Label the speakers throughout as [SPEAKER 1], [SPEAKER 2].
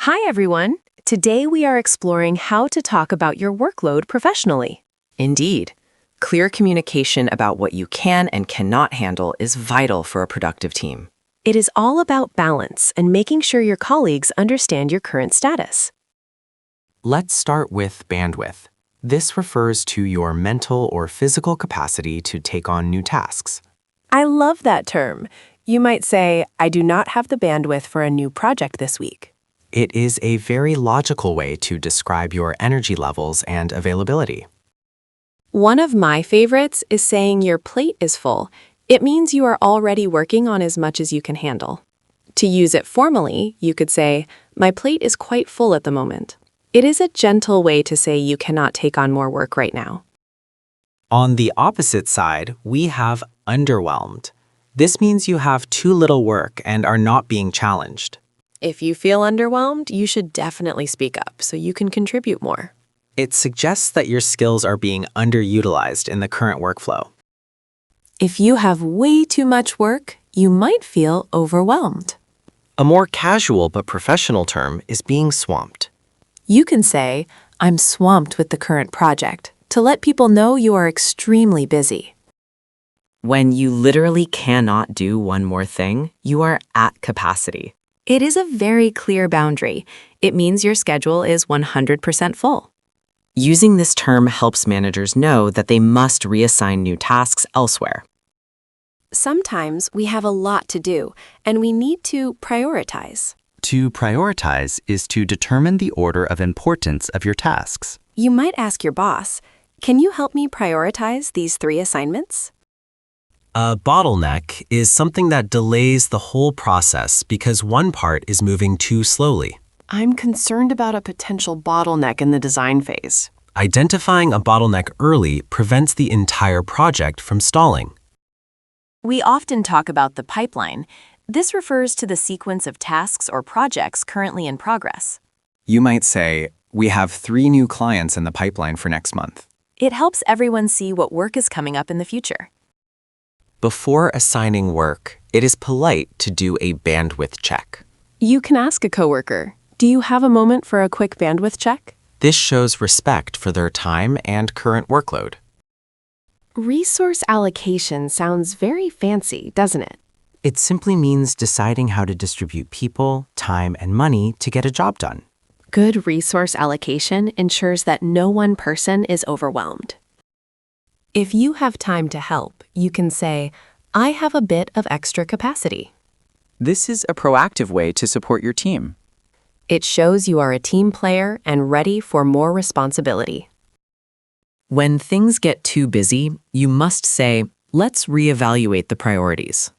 [SPEAKER 1] Hi, everyone. Today we are exploring how to talk about your workload professionally.
[SPEAKER 2] Indeed. Clear communication about what you can and cannot handle is vital for a productive team.
[SPEAKER 1] It is all about balance and making sure your colleagues understand your current status.
[SPEAKER 3] Let's start with bandwidth. This refers to your mental or physical capacity to take on new tasks.
[SPEAKER 1] I love that term. You might say, I do not have the bandwidth for a new project this week.
[SPEAKER 3] It is a very logical way to describe your energy levels and availability.
[SPEAKER 1] One of my favorites is saying your plate is full. It means you are already working on as much as you can handle. To use it formally, you could say, my plate is quite full at the moment. It is a gentle way to say you cannot take on more work right now.
[SPEAKER 3] On the opposite side, we have underwhelmed. This means you have too little work and are not being challenged.
[SPEAKER 1] If you feel underwhelmed, you should definitely speak up so you can contribute more.
[SPEAKER 3] It suggests that your skills are being underutilized in the current workflow.
[SPEAKER 1] If you have way too much work, you might feel overwhelmed.
[SPEAKER 3] A more casual but professional term is being swamped.
[SPEAKER 1] You can say, I'm swamped with the current project, to let people know you are extremely busy.
[SPEAKER 2] When you literally cannot do one more thing, you are at capacity.
[SPEAKER 1] It is a very clear boundary. It means your schedule is 100% full.
[SPEAKER 2] Using this term helps managers know that they must reassign new tasks elsewhere.
[SPEAKER 1] Sometimes we have a lot to do, and we need to prioritize.
[SPEAKER 4] To prioritize is to determine the order of importance of your tasks.
[SPEAKER 1] You might ask your boss, can you help me prioritize these 3 assignments?
[SPEAKER 3] A bottleneck is something that delays the whole process because one part is moving too slowly.
[SPEAKER 5] I'm concerned about a potential bottleneck in the design phase.
[SPEAKER 3] Identifying a bottleneck early prevents the entire project from stalling.
[SPEAKER 1] We often talk about the pipeline. This refers to the sequence of tasks or projects currently in progress.
[SPEAKER 6] You might say, we have 3 new clients in the pipeline for next month.
[SPEAKER 1] It helps everyone see what work is coming up in the future.
[SPEAKER 3] Before assigning work, it is polite to do a bandwidth check.
[SPEAKER 5] You can ask a coworker, do you have a moment for a quick bandwidth check?
[SPEAKER 3] This shows respect for their time and current workload.
[SPEAKER 5] Resource allocation sounds very fancy, doesn't it?
[SPEAKER 3] It simply means deciding how to distribute people, time, and money to get a job done.
[SPEAKER 5] Good resource allocation ensures that no one person is overwhelmed.
[SPEAKER 1] If you have time to help, you can say, I have a bit of extra capacity.
[SPEAKER 6] This is a proactive way to support your team.
[SPEAKER 1] It shows you are a team player and ready for more responsibility.
[SPEAKER 2] When things get too busy, you must say, let's reevaluate the priorities.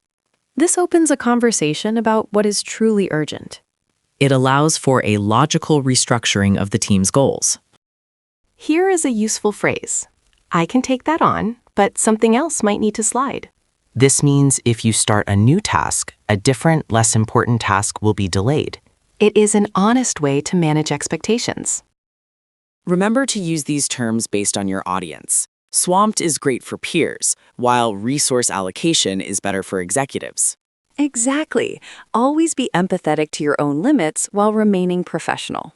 [SPEAKER 1] This opens a conversation about what is truly urgent.
[SPEAKER 2] It allows for a logical restructuring of the team's goals.
[SPEAKER 1] Here is a useful phrase. I can take that on, but something else might need to slide.
[SPEAKER 3] This means if you start a new task, a different, less important task will be delayed.
[SPEAKER 1] It is an honest way to manage expectations.
[SPEAKER 2] Remember to use these terms based on your audience. Swamped is great for peers, while resource allocation is better for executives.
[SPEAKER 1] Exactly. Always be empathetic to your own limits while remaining professional.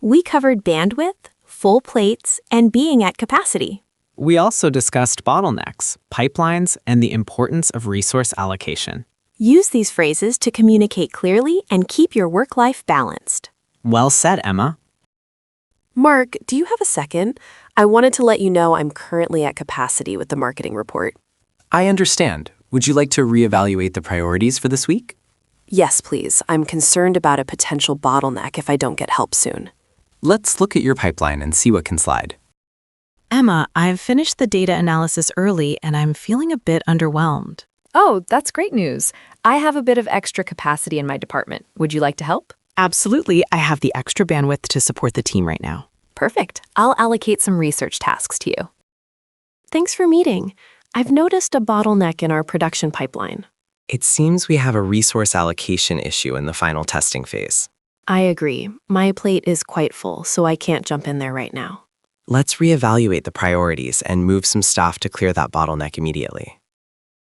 [SPEAKER 1] We covered bandwidth, full plates, and being at capacity.
[SPEAKER 7] We also discussed bottlenecks, pipelines, and the importance of resource allocation.
[SPEAKER 1] Use these phrases to communicate clearly and keep your work-life balanced.
[SPEAKER 7] Well said, Emma.
[SPEAKER 5] Mark, do you have a second? I wanted to let you know I'm currently at capacity with the marketing report.
[SPEAKER 6] I understand. Would you like to reevaluate the priorities for this week?
[SPEAKER 5] Yes, please. I'm concerned about a potential bottleneck if I don't get help soon.
[SPEAKER 6] Let's look at your pipeline and see what can slide.
[SPEAKER 8] Emma, I've finished the data analysis early and I'm feeling a bit underwhelmed.
[SPEAKER 9] Oh, that's great news. I have a bit of extra capacity in my department. Would you like to help?
[SPEAKER 8] Absolutely, I have the extra bandwidth to support the team right now.
[SPEAKER 9] Perfect. I'll allocate some research tasks to you.
[SPEAKER 5] Thanks for meeting. I've noticed a bottleneck in our production pipeline.
[SPEAKER 3] It seems we have a resource allocation issue in the final testing phase.
[SPEAKER 5] I agree. My plate is quite full, so I can't jump in there right now.
[SPEAKER 3] Let's reevaluate the priorities and move some staff to clear that bottleneck immediately.